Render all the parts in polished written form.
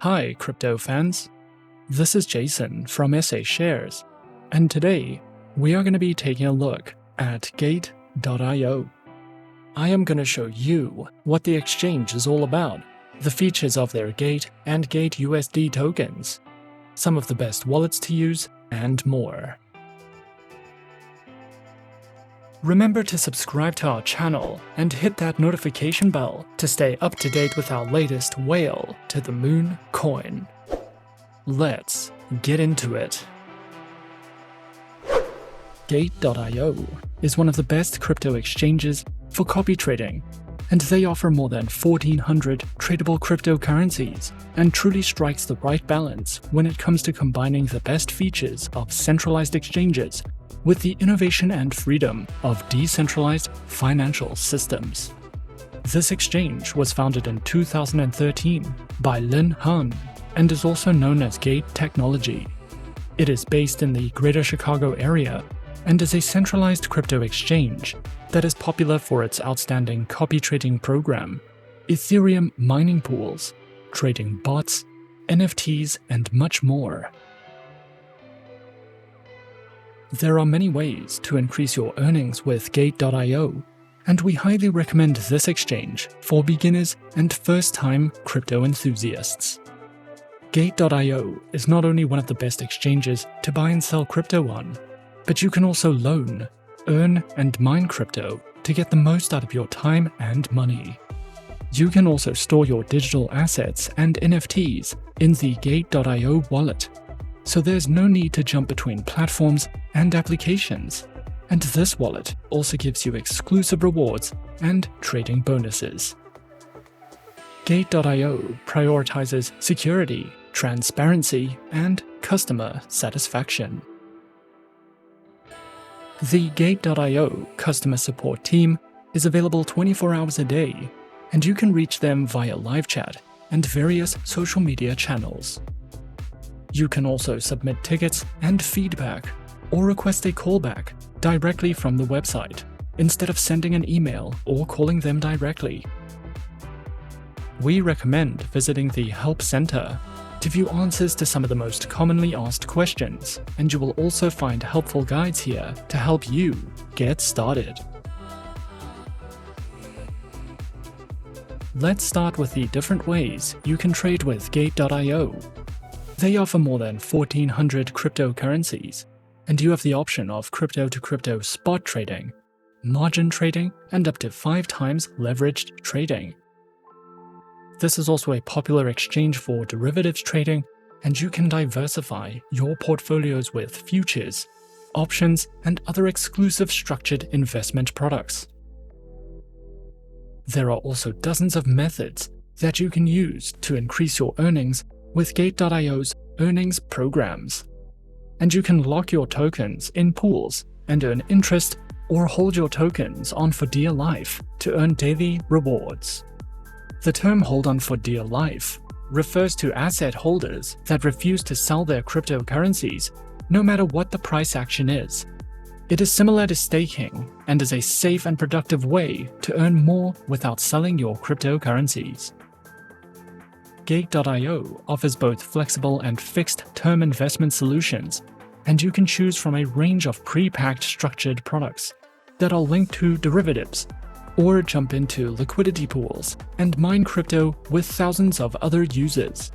Hi, crypto fans. This is Jason from SA Shares, and today we are going to be taking a look at Gate.io. I am going to show you what the exchange is all about, the features of their Gate and Gate USD tokens, some of the best wallets to use, and more. Remember to subscribe to our channel and hit that notification bell to stay up to date with our latest whale to the moon coin. Let's get into it. Gate.io is one of the best crypto exchanges for copy trading, and they offer more than 1,400 tradable cryptocurrencies and truly strikes the right balance when it comes to combining the best features of centralized exchanges with the innovation and freedom of decentralized financial systems. This exchange was founded in 2013 by Lin Han and is also known as Gate Technology. It is based in the Greater Chicago area and is a centralized crypto exchange that is popular for its outstanding copy trading program, Ethereum mining pools, trading bots, NFTs, and much more. There are many ways to increase your earnings with Gate.io, and we highly recommend this exchange for beginners and first-time crypto enthusiasts. Gate.io is not only one of the best exchanges to buy and sell crypto on, but you can also loan, earn, and mine crypto to get the most out of your time and money. You can also store your digital assets and NFTs in the Gate.io wallet, so there's no need to jump between platforms and applications. And this wallet also gives you exclusive rewards and trading bonuses. Gate.io prioritizes security, transparency, and customer satisfaction. The Gate.io customer support team is available 24 hours a day, and you can reach them via live chat and various social media channels. You can also submit tickets and feedback or request a callback directly from the website instead of sending an email or calling them directly. We recommend visiting the Help Center to view answers to some of the most commonly asked questions, and you will also find helpful guides here to help you get started. Let's start with the different ways you can trade with Gate.io. They offer more than 1,400 cryptocurrencies, and you have the option of crypto-to-crypto spot trading, margin trading, and up to 5 times leveraged trading. This is also a popular exchange for derivatives trading, and you can diversify your portfolios with futures, options, and other exclusive structured investment products. There are also dozens of methods that you can use to increase your earnings with Gate.io's earnings programs. And you can lock your tokens in pools and earn interest, or hold your tokens on for dear life to earn daily rewards. The term hold on for dear life refers to asset holders that refuse to sell their cryptocurrencies no matter what the price action is. It is similar to staking and is a safe and productive way to earn more without selling your cryptocurrencies. Gate.io offers both flexible and fixed-term investment solutions, and you can choose from a range of pre-packed structured products that are linked to derivatives, or jump into liquidity pools and mine crypto with thousands of other users.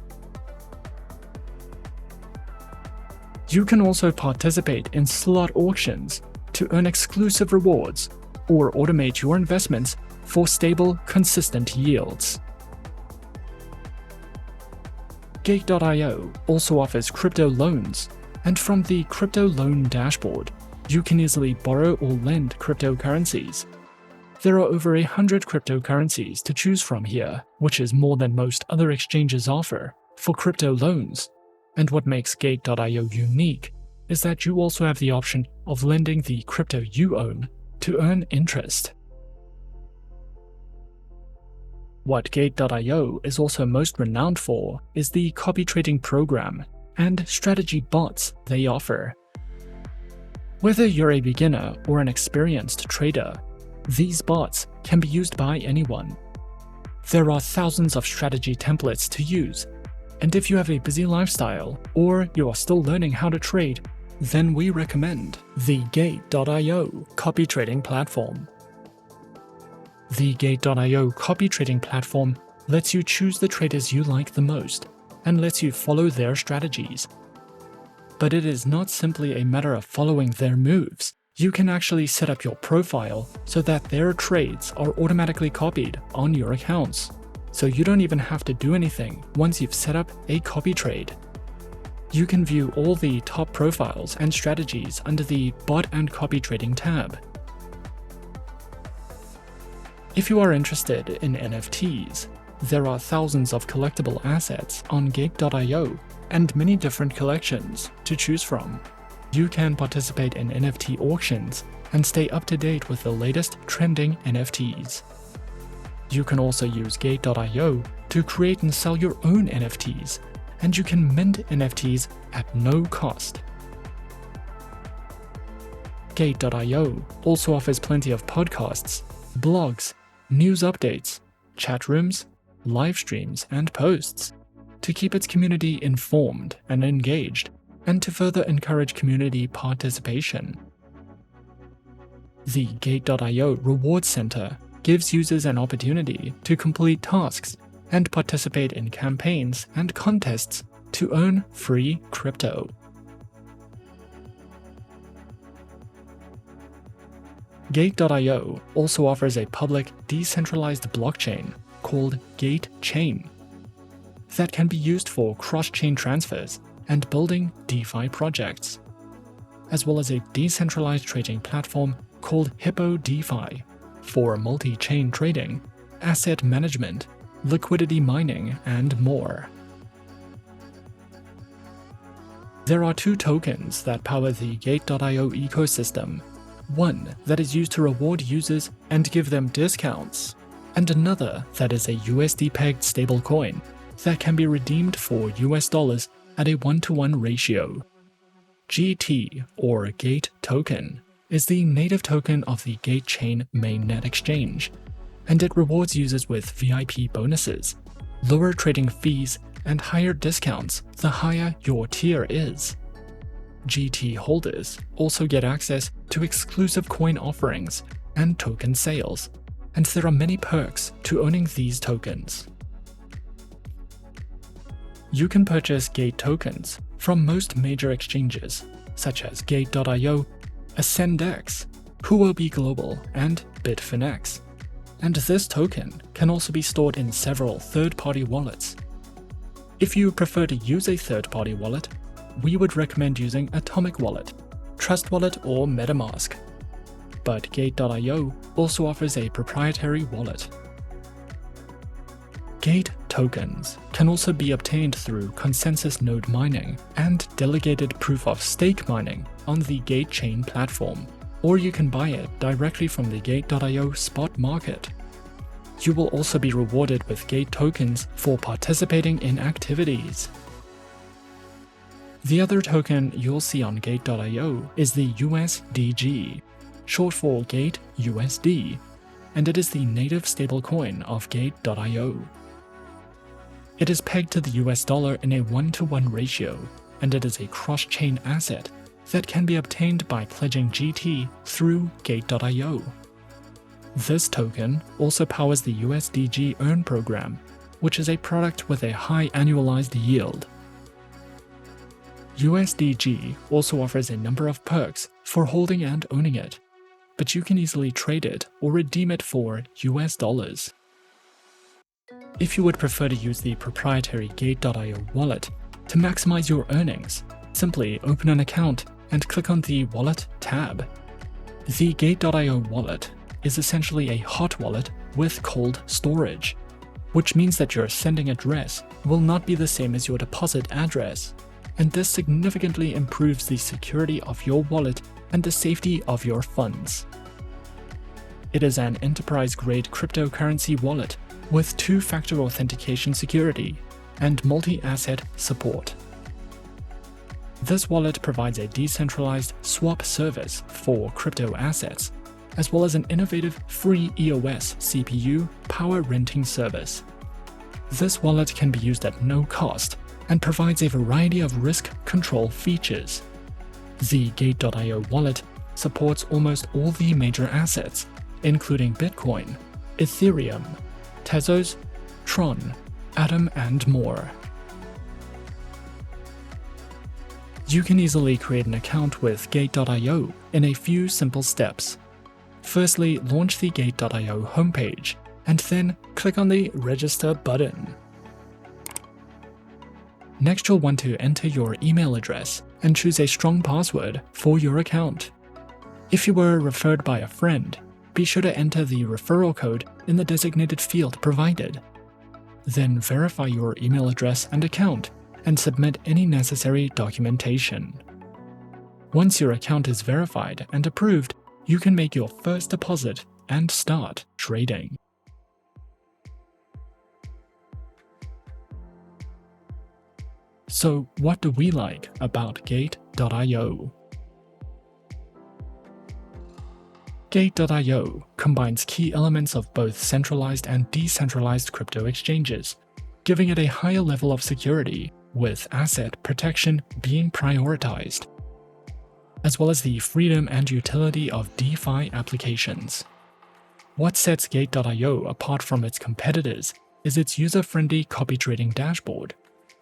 You can also participate in slot auctions to earn exclusive rewards or automate your investments for stable, consistent yields. Gate.io also offers crypto loans, and from the crypto loan dashboard, you can easily borrow or lend cryptocurrencies. There are over 100 cryptocurrencies to choose from here, which is more than most other exchanges offer for crypto loans. And what makes Gate.io unique is that you also have the option of lending the crypto you own to earn interest. What Gate.io is also most renowned for is the copy trading program and strategy bots they offer. Whether you're a beginner or an experienced trader, these bots can be used by anyone. There are thousands of strategy templates to use, And if you have a busy lifestyle, or you are still learning how to trade, then we recommend the Gate.io copy trading platform. The Gate.io copy trading platform lets you choose the traders you like the most and lets you follow their strategies. But it is not simply a matter of following their moves. You can actually set up your profile so that their trades are automatically copied on your accounts. So you don't even have to do anything once you've set up a copy trade. You can view all the top profiles and strategies under the Bot and Copy Trading tab. If you are interested in NFTs, there are thousands of collectible assets on Gate.io and many different collections to choose from. You can participate in NFT auctions and stay up to date with the latest trending NFTs. You can also use Gate.io to create and sell your own NFTs, and you can mint NFTs at no cost. Gate.io also offers plenty of podcasts, blogs, news updates, chat rooms, live streams, and posts to keep its community informed and engaged, and to further encourage community participation. The Gate.io Reward Center gives users an opportunity to complete tasks and participate in campaigns and contests to earn free crypto. Gate.io also offers a public decentralized blockchain called Gate Chain that can be used for cross-chain transfers and building DeFi projects, as well as a decentralized trading platform called Hippo DeFi for multi-chain trading, asset management, liquidity mining, and more. There are two tokens that power the Gate.io ecosystem, one that is used to reward users and give them discounts, and another that is a USD-pegged stablecoin that can be redeemed for US dollars at a 1-to-1 ratio. GT, or Gate token, is the native token of the Gate Chain mainnet exchange, and it rewards users with VIP bonuses, lower trading fees, and higher discounts the higher your tier is. GT holders also get access to exclusive coin offerings and token sales, and there are many perks to owning these tokens. You can purchase Gate tokens from most major exchanges, such as Gate.io, AscendX, Huobi Global, and Bitfinex. And this token can also be stored in several third-party wallets. If you prefer to use a third-party wallet, we would recommend using Atomic Wallet, Trust Wallet, or MetaMask. But Gate.io also offers a proprietary wallet. Gate tokens can also be obtained through consensus node mining and delegated proof-of-stake mining on the Gate Chain platform, or you can buy it directly from the Gate.io spot market. You will also be rewarded with Gate tokens for participating in activities. The other token you'll see on Gate.io is the USDG, short for Gate USD, and it is the native stablecoin of Gate.io. It is pegged to the US dollar in a 1-to-1 ratio, and it is a cross-chain asset that can be obtained by pledging GT through Gate.io. This token also powers the USDG Earn program, which is a product with a high annualized yield. USDG also offers a number of perks for holding and owning it, but you can easily trade it or redeem it for US dollars. If you would prefer to use the proprietary Gate.io wallet to maximize your earnings, simply open an account and click on the Wallet tab. The Gate.io wallet is essentially a hot wallet with cold storage, which means that your sending address will not be the same as your deposit address, and this significantly improves the security of your wallet and the safety of your funds. It is an enterprise-grade cryptocurrency wallet with two-factor authentication security and multi-asset support. This wallet provides a decentralized swap service for crypto assets, as well as an innovative free EOS CPU power renting service. This wallet can be used at no cost and provides a variety of risk control features. The Gate.io wallet supports almost all the major assets, including Bitcoin, Ethereum, Tezos, Tron, Atom, and more. You can easily create an account with Gate.io in a few simple steps. Firstly, launch the Gate.io homepage, and then click on the Register button. Next, you'll want to enter your email address and choose a strong password for your account. If you were referred by a friend, be sure to enter the referral code in the designated field provided. Then verify your email address and account and submit any necessary documentation. Once your account is verified and approved, you can make your first deposit and start trading. So, what do we like about Gate.io? Gate.io combines key elements of both centralized and decentralized crypto exchanges, giving it a higher level of security, with asset protection being prioritized, as well as the freedom and utility of DeFi applications. What sets Gate.io apart from its competitors is its user-friendly copy trading dashboard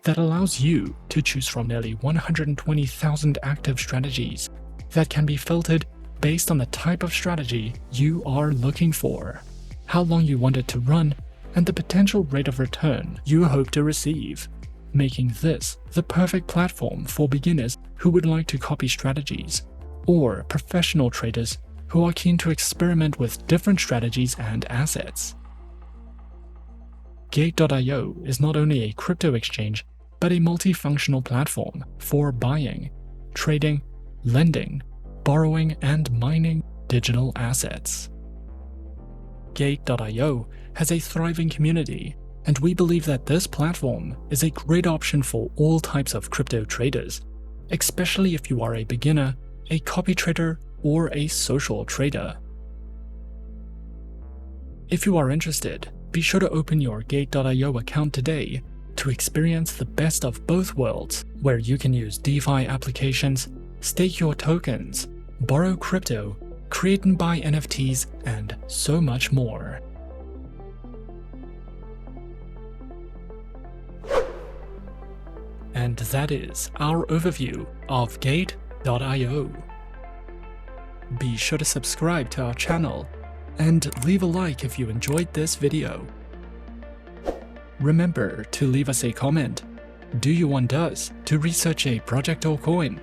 that allows you to choose from nearly 120,000 active strategies that can be filtered based on the type of strategy you are looking for, how long you want it to run, and the potential rate of return you hope to receive, making this the perfect platform for beginners who would like to copy strategies, or professional traders who are keen to experiment with different strategies and assets. Gate.io is not only a crypto exchange, but a multifunctional platform for buying, trading, lending, borrowing, and mining digital assets. Gate.io has a thriving community, and we believe that this platform is a great option for all types of crypto traders, especially if you are a beginner, a copy trader, or a social trader. If you are interested, be sure to open your Gate.io account today to experience the best of both worlds, where you can use DeFi applications, stake your tokens, borrow crypto, create and buy NFTs, and so much more. And that is our overview of Gate.io. Be sure to subscribe to our channel and leave a like if you enjoyed this video. Remember to leave us a comment. Do you want us to research a project or coin?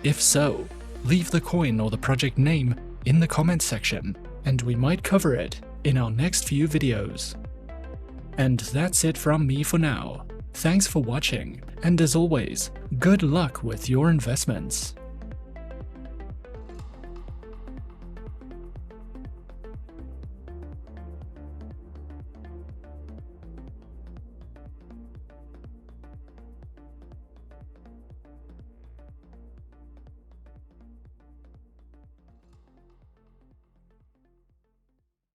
If so, leave the coin or the project name in the comments section, and we might cover it in our next few videos. And that's it from me for now. Thanks for watching, and as always, good luck with your investments.